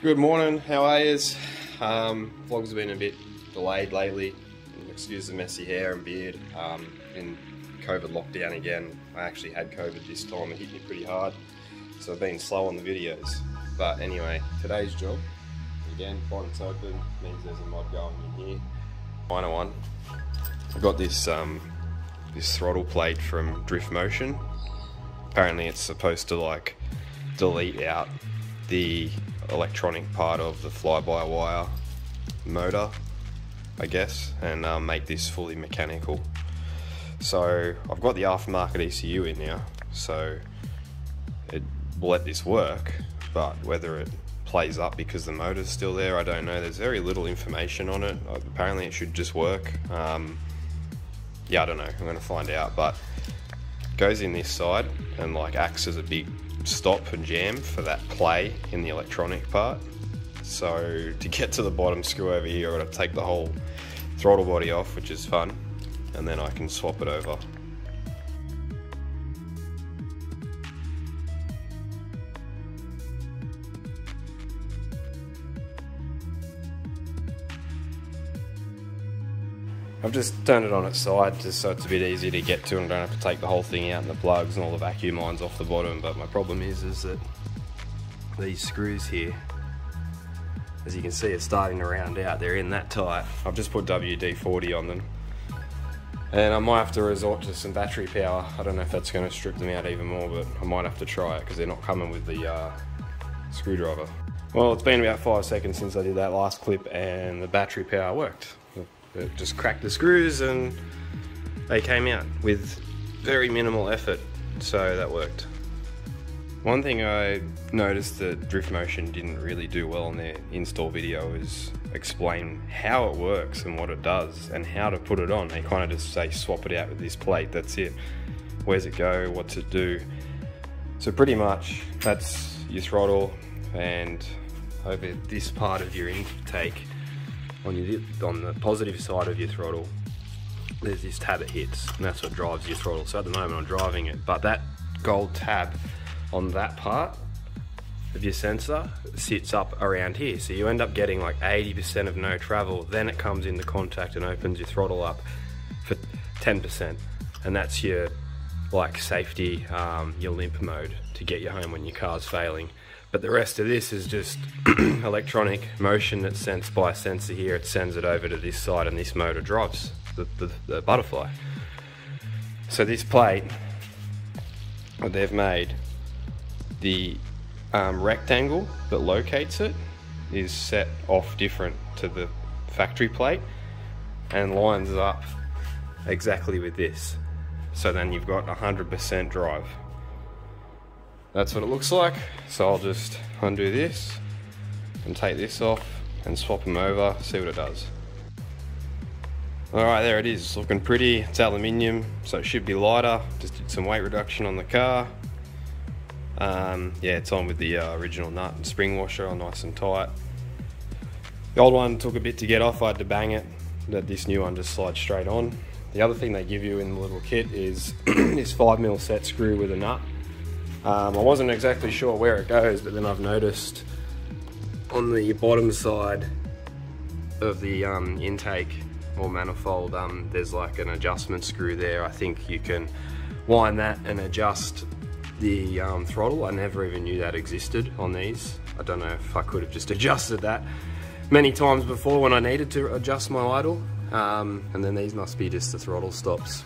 Good morning, how are yous? Vlogs have been a bit delayed lately. Excuse the messy hair and beard. In COVID lockdown again. I actually had COVID this time, it hit me pretty hard. So I've been slow on the videos. But anyway, today's job, again, bottom's open, means there's a mod going in here. Minor one. I've got this, this throttle plate from Drift Motion. Apparently it's supposed to like delete out the electronic part of the fly-by-wire motor, I guess, and make this fully mechanical. So I've got the aftermarket ECU in now, so it will let this work, but whether it plays up because the motor's still there, I don't know. There's very little information on it. Apparently it should just work. Yeah, I don't know, I'm gonna find out, but it goes in this side and like acts as a big stop and jam for that play in the electronic part. So to get to the bottom screw over here, I've got to take the whole throttle body off, which is fun, and then I can swap it over. I've just turned it on its side just so it's a bit easier to get to and don't have to take the whole thing out and the plugs and all the vacuum lines off the bottom. But my problem is that these screws here, as you can see, are starting to round out. They're in that tight. I've just put WD-40 on them. And I might have to resort to some battery power. I don't know if that's going to strip them out even more, but I might have to try it because they're not coming with the screwdriver. Well, it's been about 5 seconds since I did that last clip and the battery power worked. It just cracked the screws and they came out with very minimal effort, so that worked. One thing I noticed that Drift Motion didn't really do well in their install video is explain how it works and what it does and how to put it on. They kind of just say swap it out with this plate, that's it. Where's it go, what's it do? So pretty much that's your throttle, and over this part of your intake, on the positive side of your throttle, there's this tab it hits, and that's what drives your throttle. So at the moment I'm driving it, but that gold tab on that part of your sensor sits up around here. So you end up getting like 80% of no travel, then it comes into contact and opens your throttle up for 10%. And that's your like safety, your limp mode to get you home when your car's failing. But the rest of this is just electronic motion that's sensed by a sensor here. It sends it over to this side and this motor drives the butterfly. So this plate that they've made, the rectangle that locates it is set off different to the factory plate and lines up exactly with this. So then you've got 100% drive. That's what it looks like. So I'll just undo this and take this off and swap them over, see what it does. Alright, there it is. It's looking pretty. It's aluminium, so it should be lighter. Just did some weight reduction on the car. Yeah, it's on with the original nut and spring washer on nice and tight. The old one took a bit to get off. I had to bang it. This new one just slides straight on. The other thing they give you in the little kit is this 5mm set screw with a nut. I wasn't exactly sure where it goes, but then I've noticed on the bottom side of the intake or manifold, there's like an adjustment screw there. I think you can wind that and adjust the throttle. I never even knew that existed on these. I don't know if I could have just adjusted that many times before when I needed to adjust my idle. And then these must be just the throttle stops,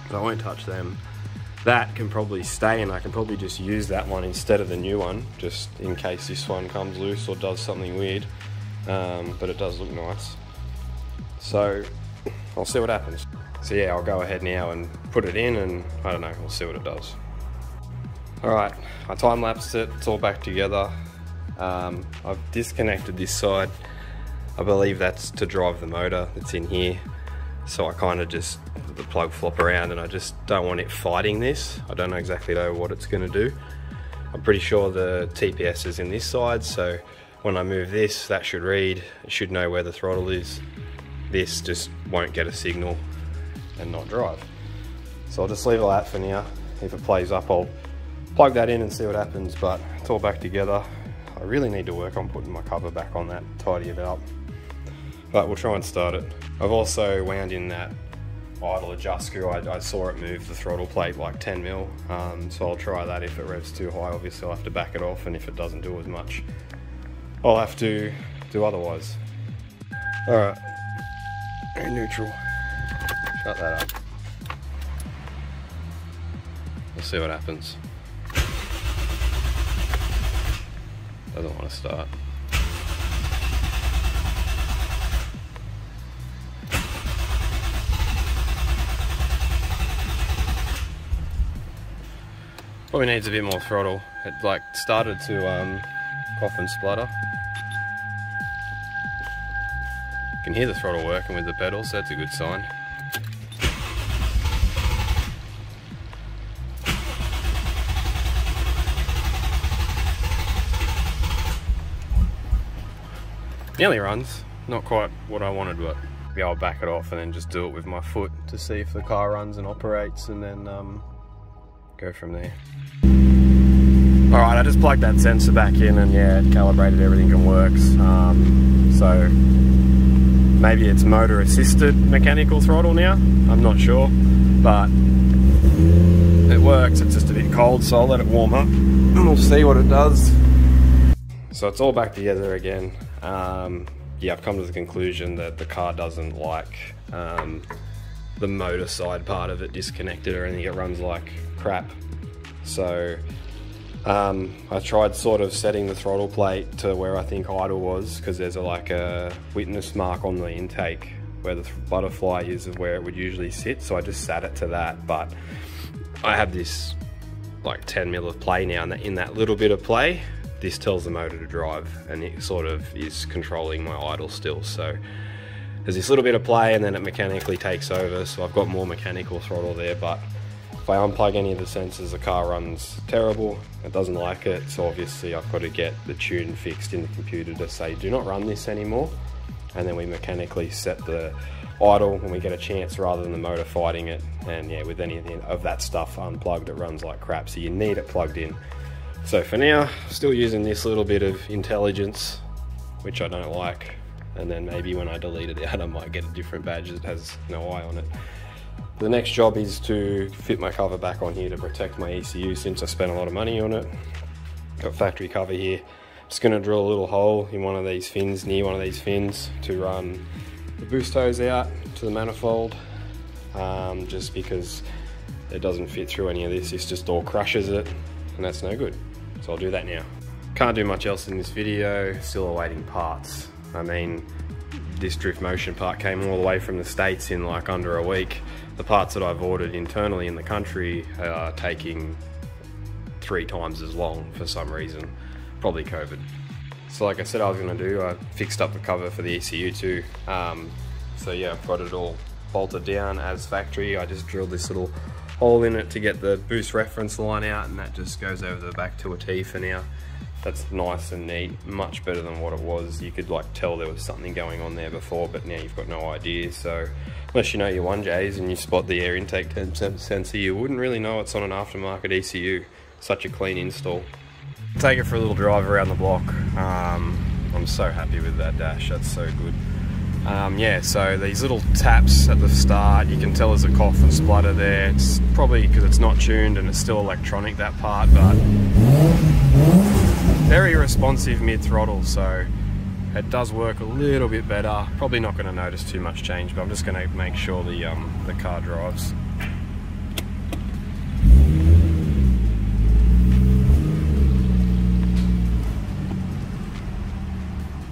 but I won't touch them. That can probably stay, and I can probably just use that one instead of the new one, just in case this one comes loose or does something weird. But it does look nice. So I'll see what happens. So yeah, I'll go ahead now and put it in, and I don't know, we'll see what it does. Alright, I time-lapsed it, it's all back together. I've disconnected this side. I believe that's to drive the motor that's in here. So I kind of just let the plug flop around, and I just don't want it fighting this. I don't know exactly know what it's going to do. I'm pretty sure the TPS is in this side, so when I move this, that should read. It should know where the throttle is. This just won't get a signal and not drive. So I'll just leave it like that for now. If it plays up, I'll plug that in and see what happens, but it's all back together. I really need to work on putting my cover back on that, tidy it up. But we'll try and start it. I've also wound in that idle adjust screw. I saw it move the throttle plate like 10 mil, so I'll try that. If it revs too high, obviously I'll have to back it off, and if it doesn't do as much, I'll have to do otherwise. Alright, neutral. Shut that up. We'll see what happens. Doesn't want to start. Probably needs a bit more throttle. It like started to cough and splutter. You can hear the throttle working with the pedals, so that's a good sign. Nearly runs, not quite what I wanted, but maybe I'll back it off and then just do it with my foot to see if the car runs and operates, and then go from there. Alright, I just plugged that sensor back in, and yeah, it calibrated everything and works. So maybe it's motor assisted mechanical throttle now, I'm not sure, but it works. It's just a bit cold, so I'll let it warm up and we'll see what it does. So it's all back together again. Yeah, I've come to the conclusion that the car doesn't like the motor side part of it disconnected or anything. It runs like crap. So I tried sort of setting the throttle plate to where I think idle was, because there's like a witness mark on the intake where the butterfly is of where it would usually sit, so I just sat it to that. But I have this like 10 mil of play now, and in that little bit of play, this tells the motor to drive, and it sort of is controlling my idle still. So there's this little bit of play, and then it mechanically takes over, so I've got more mechanical throttle there. But if I unplug any of the sensors, the car runs terrible. It doesn't like it, so obviously I've got to get the tune fixed in the computer to say do not run this anymore, and then we mechanically set the idle when we get a chance rather than the motor fighting it. And yeah, with any of that stuff unplugged, it runs like crap, so you need it plugged in. So for now, still using this little bit of intelligence, which I don't like, and then maybe when I delete it out I might get a different badge that has no eye on it. The next job is to fit my cover back on here to protect my ECU, since I spent a lot of money on it. Got factory cover here. Just going to drill a little hole in one of these fins, near one of these fins, to run the boost hose out to the manifold, just because it doesn't fit through any of this. This just all crushes it, and that's no good. So I'll do that now. Can't do much else in this video, still awaiting parts. I mean, this drift motion part came all the way from the States in like under a week. The parts that I've ordered internally in the country are taking 3 times as long for some reason, probably COVID. So like I said I was going to do, I fixed up the cover for the ECU too. So yeah, I've got it all bolted down as factory. I just drilled this little hole in it to get the boost reference line out, and that just goes over the back to a T for now. That's nice and neat, much better than what it was. You could like tell there was something going on there before, but now you've got no idea. So unless you know your 1Js and you spot the air intake sensor, you wouldn't really know it's on an aftermarket ECU. Such a clean install. Take it for a little drive around the block. I'm so happy with that dash, that's so good. Yeah, so these little taps at the start, you can tell there's a cough and splutter there. It's probably because it's not tuned and it's still electronic, that part, but very responsive mid-throttle, so it does work a little bit better. Probably not going to notice too much change, but I'm just going to make sure the car drives.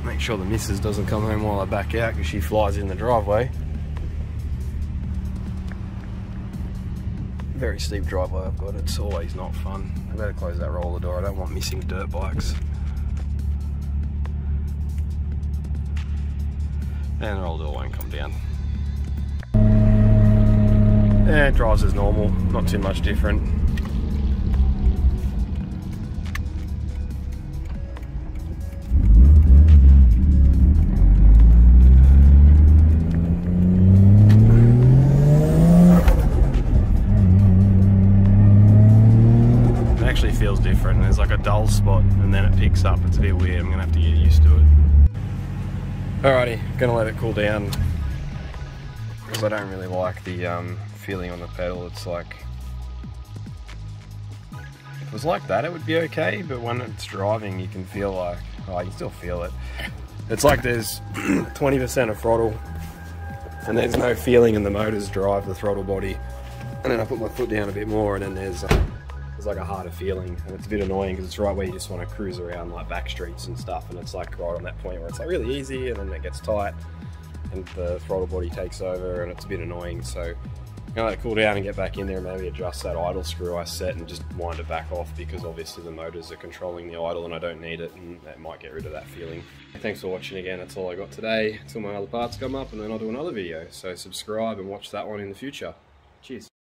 Make sure the missus doesn't come home while I back out, because she flies in the driveway. Very steep driveway I've got, it's always not fun. I better close that roller door, I don't want missing dirt bikes. And the roller door won't come down. Yeah, it drives as normal, not too much different. Feels different. There's like a dull spot and then it kicks up. It's a bit weird. I'm going to have to get used to it. Alrighty, gonna let it cool down because I don't really like the feeling on the pedal. It's like, if it was like that it would be okay, but when it's driving you can feel like, oh, you can still feel it. It's like there's 20% of throttle and there's no feeling in the motors drive the throttle body, and then I put my foot down a bit more and then there's like a harder feeling, and it's a bit annoying because it's right where you just want to cruise around like back streets and stuff, and it's like right on that point where it's like really easy and then it gets tight and the throttle body takes over and it's a bit annoying. So I'm gonna let it cool down and get back in there and maybe adjust that idle screw I set and just wind it back off, because obviously the motors are controlling the idle and I don't need it, and that might get rid of that feeling. Thanks for watching again. That's all I got today until my other parts come up, and then I'll do another video. So subscribe and watch that one in the future. Cheers.